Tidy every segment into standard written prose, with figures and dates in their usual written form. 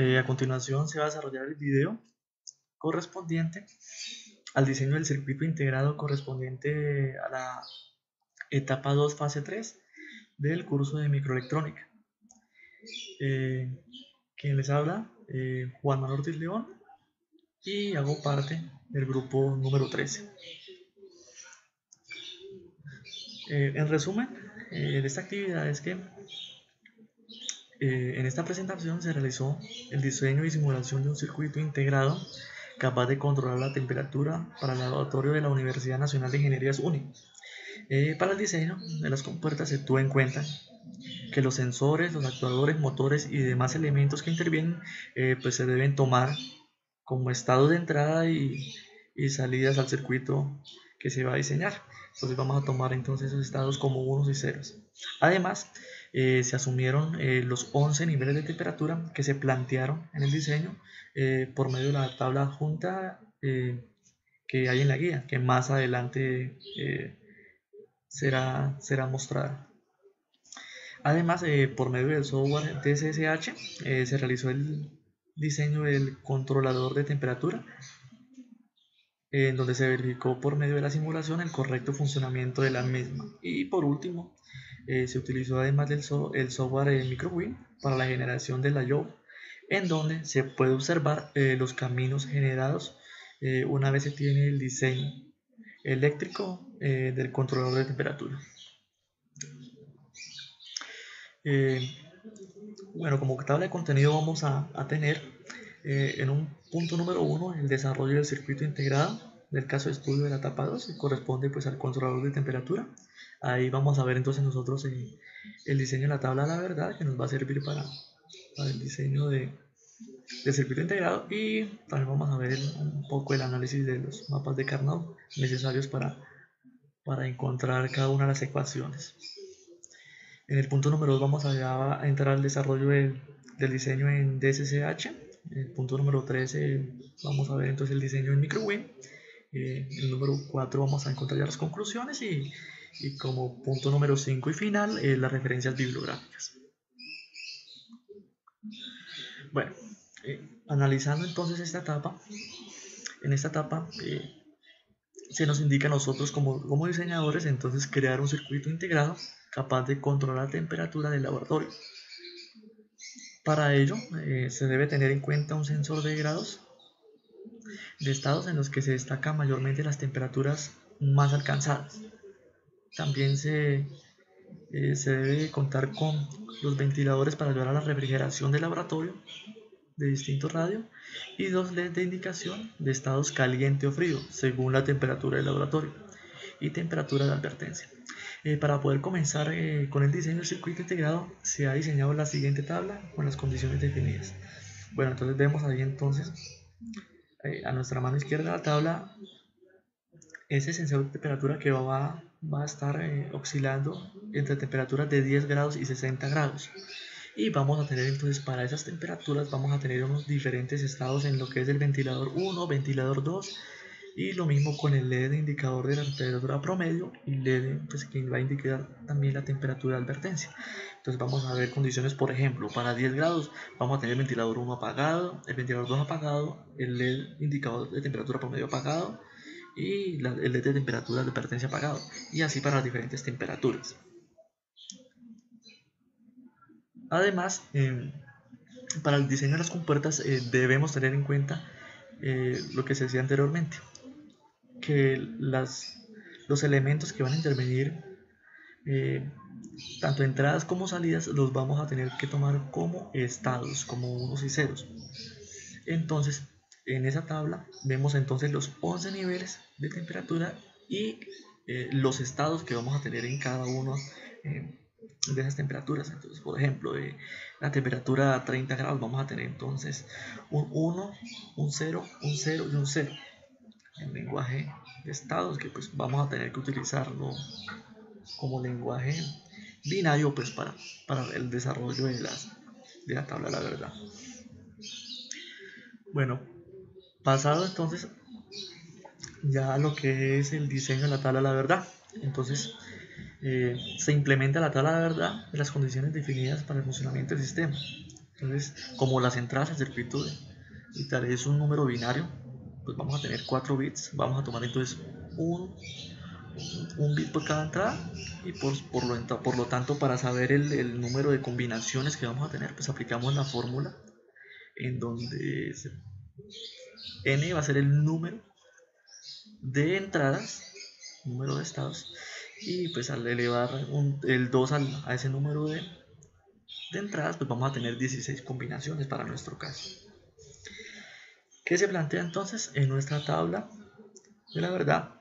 A continuación se va a desarrollar el video correspondiente al diseño del circuito integrado correspondiente a la etapa 2, fase 3 del curso de microelectrónica. Quien les habla, Juan Manuel Ortiz León, y hago parte del grupo número 13. En resumen, de esta actividad es que en esta presentación se realizó el diseño y simulación de un circuito integrado capaz de controlar la temperatura para el laboratorio de la Universidad Nacional de Ingenierías UNI. Para el diseño de las compuertas se tuvo en cuenta que los sensores, los actuadores, motores y demás elementos que intervienen pues se deben tomar como estados de entrada y salidas al circuito que se va a diseñar. Entonces vamos a tomar entonces esos estados como unos y ceros. Además, se asumieron los 11 niveles de temperatura que se plantearon en el diseño por medio de la tabla adjunta que hay en la guía, que más adelante será mostrada. Además, por medio del software DSSH se realizó el diseño del controlador de temperatura, en donde se verificó por medio de la simulación el correcto funcionamiento de la misma. Y por último, se utilizó además del software MicroWin para la generación de la I/O, en donde se puede observar los caminos generados una vez se tiene el diseño eléctrico del controlador de temperatura. Bueno, como tabla de contenido vamos a tener en un punto número 1 el desarrollo del circuito integrado del caso de estudio de la etapa 2, que corresponde pues al controlador de temperatura. Ahí vamos a ver entonces nosotros el diseño de la tabla de la verdad, que nos va a servir para el diseño del circuito integrado, y también vamos a ver un poco el análisis de los mapas de Carnot necesarios para encontrar cada una de las ecuaciones. En el punto número 2 vamos a entrar al desarrollo del diseño en DSSH. En el punto número 3 vamos a ver entonces el diseño en MicroWin. El número 4 vamos a encontrar ya las conclusiones y como punto número 5 y final las referencias bibliográficas. Bueno, analizando entonces esta etapa, en esta etapa se nos indica a nosotros como diseñadores entonces crear un circuito integrado capaz de controlar la temperatura del laboratorio. Para ello se debe tener en cuenta un sensor de grados de estados en los que se destacan mayormente las temperaturas más alcanzadas. También se debe contar con los ventiladores para ayudar a la refrigeración del laboratorio de distintos radios y dos LEDs de indicación de estados caliente o frío según la temperatura del laboratorio y temperatura de advertencia. Para poder comenzar con el diseño del circuito integrado se ha diseñado la siguiente tabla con las condiciones definidas. Bueno, entonces vemos ahí entonces a nuestra mano izquierda la tabla, ese sensor de temperatura que va a estar oscilando entre temperaturas de 10 grados y 60 grados. Y vamos a tener entonces para esas temperaturas vamos a tener unos diferentes estados en lo que es el ventilador 1, ventilador 2, y lo mismo con el LED de indicador de la temperatura promedio y LED pues, que va a indicar también la temperatura de advertencia. Entonces vamos a ver condiciones, por ejemplo, para 10 grados vamos a tener el ventilador 1 apagado, el ventilador 2 apagado, el LED indicador de temperatura promedio apagado y el LED de temperatura de advertencia apagado, y así para las diferentes temperaturas. Además, para el diseño de las compuertas debemos tener en cuenta lo que se decía anteriormente, que los elementos que van a intervenir, tanto entradas como salidas, los vamos a tener que tomar como estados, como unos y ceros. Entonces, en esa tabla vemos entonces los 11 niveles de temperatura y los estados que vamos a tener en cada uno de esas temperaturas. Entonces, por ejemplo, la temperatura a 30 grados vamos a tener entonces un 1, un 0, un 0 y un 0. El lenguaje de estados que pues vamos a tener que utilizarlo como lenguaje binario pues para el desarrollo de la tabla de la verdad. Bueno, pasado entonces ya lo que es el diseño de la tabla de la verdad, entonces se implementa la tabla de la verdad de las condiciones definidas para el funcionamiento del sistema. Entonces, como las entradas al circuito digital es un número binario, pues vamos a tener 4 bits. Vamos a tomar entonces un bit por cada entrada, y por lo tanto, para saber el número de combinaciones que vamos a tener, pues aplicamos la fórmula en donde n va a ser el número de entradas, número de estados, y pues al elevar el 2 a ese número de entradas, pues vamos a tener 16 combinaciones para nuestro caso. ¿Qué se plantea entonces en nuestra tabla de la verdad?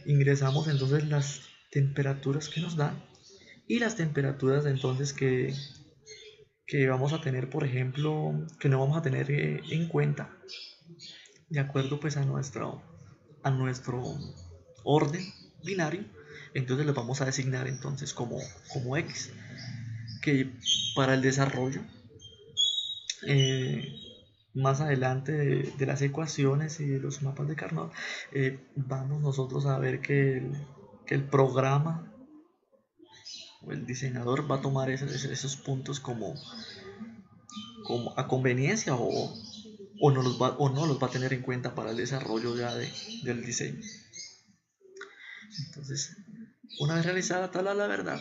Ingresamos entonces las temperaturas que nos dan y las temperaturas entonces que vamos a tener, por ejemplo, que no vamos a tener en cuenta de acuerdo pues a nuestro orden binario. Entonces lo vamos a designar entonces como X, que para el desarrollo más adelante de las ecuaciones y de los mapas de Carnot, vamos nosotros a ver que el programa o el diseñador va a tomar esos puntos como a conveniencia, o no los va a tener en cuenta para el desarrollo ya del diseño. Entonces, una vez realizada tal a la verdad,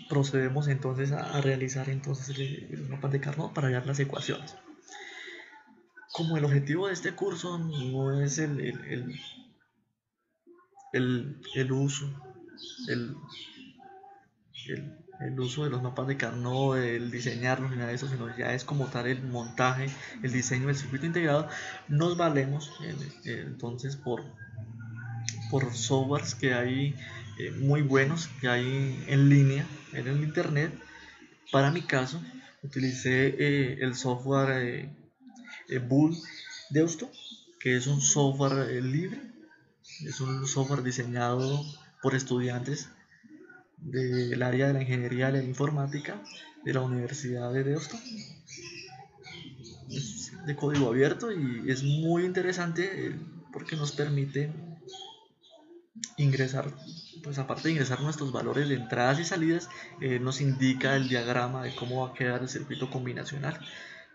procedemos entonces a realizar entonces los mapas de Carnot para hallar las ecuaciones. Como el objetivo de este curso no es el uso el uso de los mapas de Carnot, el diseñarlos ni nada de eso, sino ya es como tal el montaje, el diseño del circuito integrado, nos valemos entonces por softwares que hay muy buenos, que hay en línea, en el internet. Para mi caso, utilicé el software Bull Deusto, que es un software libre, es un software diseñado por estudiantes del área de la ingeniería de la informática de la Universidad de Deusto. Es de código abierto y es muy interesante porque nos permite ingresar, pues aparte de ingresar nuestros valores de entradas y salidas, nos indica el diagrama de cómo va a quedar el circuito combinacional.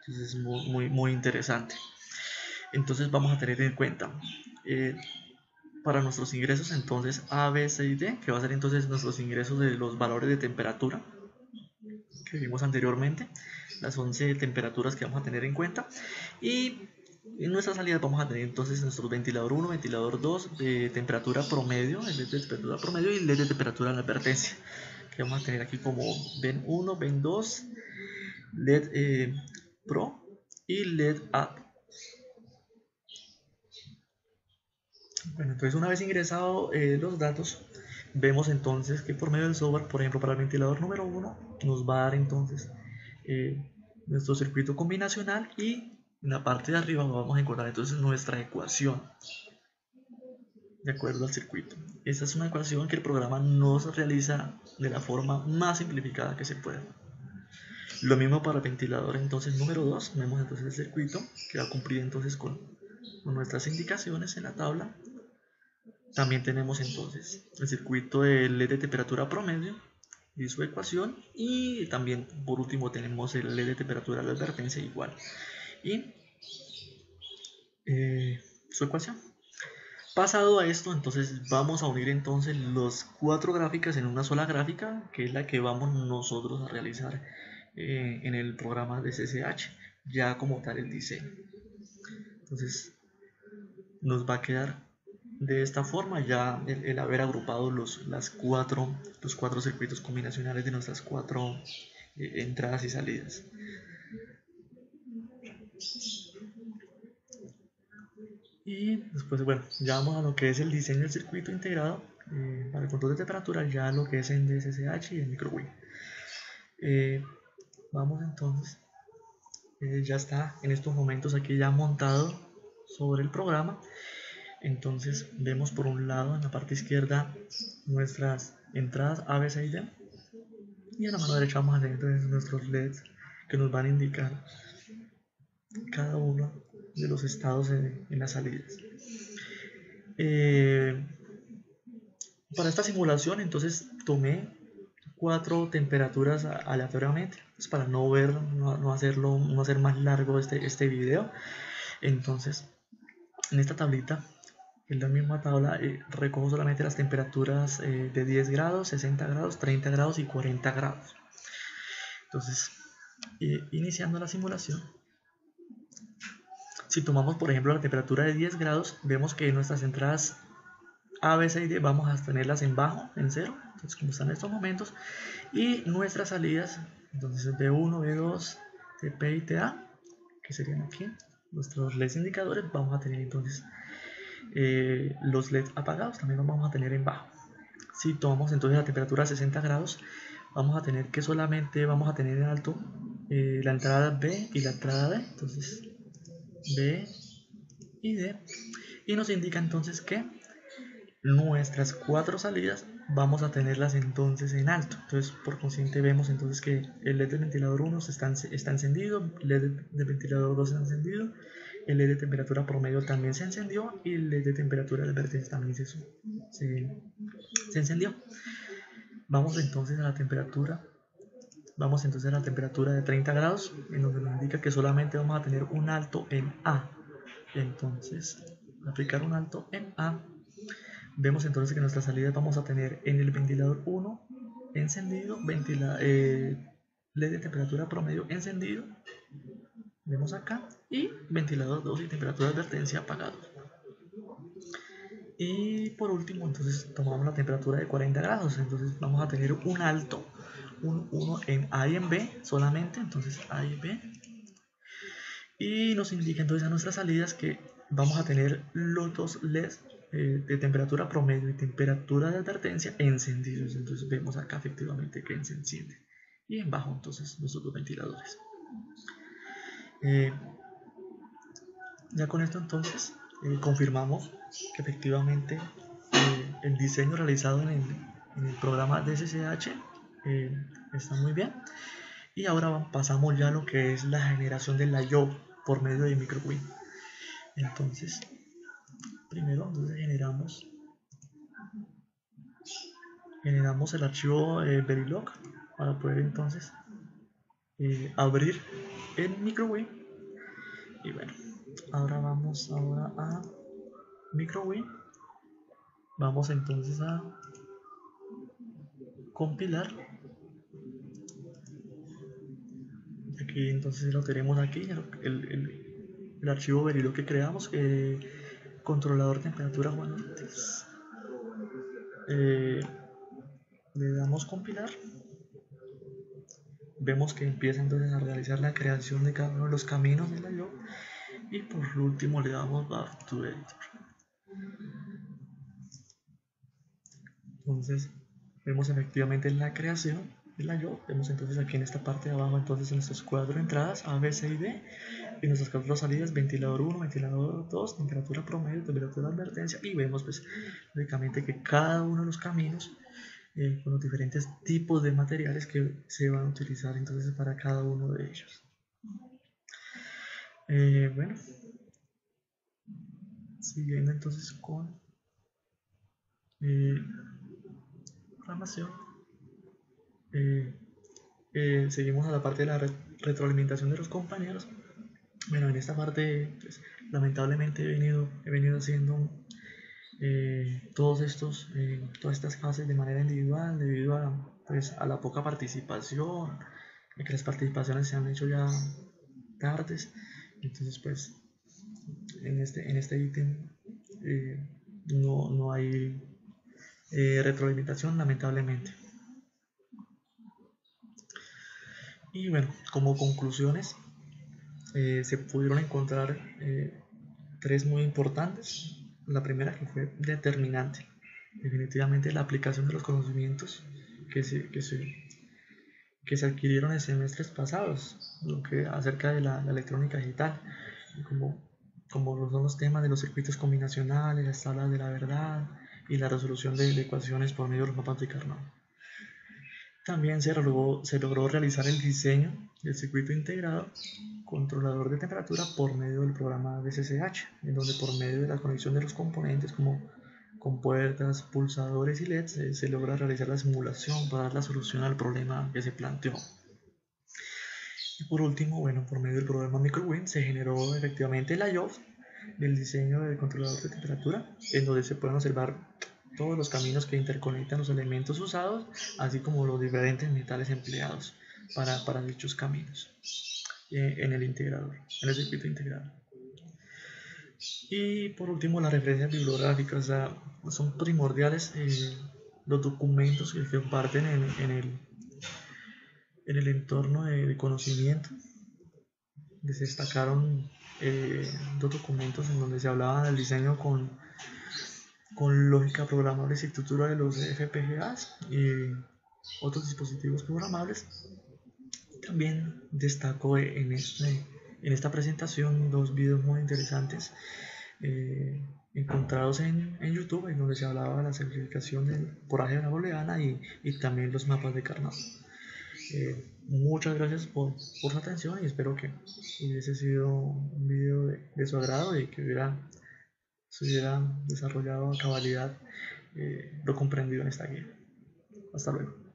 Entonces es muy interesante. Entonces vamos a tener en cuenta para nuestros ingresos entonces A, B, C y D, que va a ser entonces nuestros ingresos de los valores de temperatura que vimos anteriormente, las 11 temperaturas que vamos a tener en cuenta, y en nuestra salida vamos a tener entonces nuestro ventilador 1, ventilador 2, de temperatura promedio, el LED de temperatura promedio y el LED de temperatura de advertencia, que vamos a tener aquí como VEN 1, VEN 2, LED Pro y LED Up. Bueno, entonces una vez ingresado los datos, vemos entonces que por medio del software, por ejemplo para el ventilador número 1, nos va a dar entonces nuestro circuito combinacional, y en la parte de arriba vamos a encontrar entonces nuestra ecuación de acuerdo al circuito. Esta es una ecuación que el programa nos realiza de la forma más simplificada que se pueda. Lo mismo para el ventilador entonces número 2, vemos entonces el circuito que va a cumplir entonces con nuestras indicaciones en la tabla. También tenemos entonces el circuito de LED de temperatura promedio y su ecuación, y también por último tenemos el LED de temperatura de advertencia igual y su ecuación. Pasado a esto, entonces vamos a unir entonces las 4 gráficas en una sola gráfica, que es la que vamos nosotros a realizar en el programa de CCH, ya como tal el diseño. Entonces nos va a quedar de esta forma ya el haber agrupado los 4 circuitos combinacionales de nuestras 4 entradas y salidas. Y después, bueno, ya vamos a lo que es el diseño del circuito integrado para el control de temperatura, ya lo que es en DSSH y en microwave. Vamos entonces, ya está en estos momentos aquí ya montado sobre el programa. Entonces vemos por un lado en la parte izquierda nuestras entradas A, B, C y D, y en la mano derecha vamos a tener entonces nuestros LEDs que nos van a indicar cada uno de los estados en las salidas. Para esta simulación entonces tomé 4 temperaturas aleatoriamente, Entonces, para no hacer más largo este video, entonces en esta tablita, en la misma tabla, recojo solamente las temperaturas de 10 grados, 60 grados, 30 grados y 40 grados. Entonces, iniciando la simulación, si tomamos por ejemplo la temperatura de 10 grados, vemos que nuestras entradas A, B, C y D vamos a tenerlas en bajo, en 0, entonces como están en estos momentos, y nuestras salidas, entonces B1, B2, TP y TA, que serían aquí nuestros LEDs indicadores, vamos a tener entonces los LEDs apagados, también los vamos a tener en bajo. Si tomamos entonces la temperatura a 60 grados, vamos a tener que solamente vamos a tener en alto la entrada B y la entrada D, entonces B y D, y nos indica entonces que nuestras 4 salidas vamos a tenerlas entonces en alto. Entonces, por consiguiente, vemos entonces que el LED del ventilador 1 está encendido, el LED del ventilador 2 está encendido, el LED de temperatura promedio también se encendió y el LED de temperatura de advertencia también se encendió. Vamos entonces a la temperatura de 30 grados, en donde nos indica que solamente vamos a tener un alto en A. Entonces, aplicar un alto en A, vemos entonces que nuestras salidas vamos a tener en el ventilador 1 encendido, LED de temperatura promedio encendido, vemos acá, y ventilador 2 y temperatura de advertencia apagado. Y por último, entonces tomamos la temperatura de 40 grados, entonces vamos a tener un alto, un 1 en A y en B solamente, entonces A y B, y nos indica entonces a nuestras salidas que vamos a tener los dos LEDs de temperatura promedio y temperatura de advertencia encendidos. Entonces vemos acá efectivamente que se enciende, y en bajo entonces nuestros dos ventiladores. Ya con esto entonces confirmamos que efectivamente el diseño realizado en el programa DSCH está muy bien. Y ahora pasamos ya a lo que es la generación de la I/O por medio de MicroWin. Entonces, primero entonces generamos el archivo Verilog para poder entonces abrir el MicroWin. Y bueno, ahora vamos a MicroWin. Vamos entonces a compilar. Aquí entonces lo tenemos aquí, el archivo Verilog que creamos, controlador temperatura Juan. Le damos compilar, vemos que empieza entonces a realizar la creación de cada uno de los caminos de la I/O, y por último le damos back to editor. Entonces vemos efectivamente la creación de la I/O, vemos entonces aquí en esta parte de abajo entonces nuestras 4 entradas A, B, C y D, y nuestras 4 salidas, ventilador 1, ventilador 2, temperatura promedio, temperatura de advertencia, y vemos pues lógicamente que cada uno de los caminos con los diferentes tipos de materiales que se van a utilizar entonces para cada uno de ellos. Bueno, siguiendo entonces con programación, seguimos a la parte de la retroalimentación de los compañeros. Bueno, en esta parte pues, lamentablemente he venido haciendo todas estas fases de manera individual debido a la poca participación, de que las participaciones se han hecho ya tardes. Entonces pues en este ítem no hay retroalimentación, lamentablemente. Y bueno, como conclusiones se pudieron encontrar 3 muy importantes. La primera, que fue determinante, definitivamente la aplicación de los conocimientos que se adquirieron en semestres pasados, lo que acerca de la electrónica digital, como son los temas de los circuitos combinacionales, las tablas de la verdad y la resolución de ecuaciones por medio de los mapas de Carnot. También se logró realizar el diseño del circuito integrado controlador de temperatura por medio del programa DSCH, en donde por medio de la conexión de los componentes como compuertas, pulsadores y LEDs se logra realizar la simulación para dar la solución al problema que se planteó. Y por último, bueno, por medio del programa MicroWind se generó efectivamente el layout del diseño del controlador de temperatura, en donde se pueden observar todos los caminos que interconectan los elementos usados, así como los diferentes metales empleados para dichos caminos en el integrador, en el circuito integrado. Y por último, las referencias bibliográficas, o sea, son primordiales los documentos que comparten en el entorno de conocimiento. Se destacaron dos documentos en donde se hablaba del diseño con lógica programable y estructura de los FPGAs y otros dispositivos programables. También destaco en esta presentación dos videos muy interesantes encontrados en YouTube, en donde se hablaba de la simplificación del poraje de la booleana y también los mapas de Carnot. Muchas gracias por su atención y espero que hubiese sido un video de su agrado y que se hubiera desarrollado a cabalidad lo comprendido en esta guía. Hasta luego.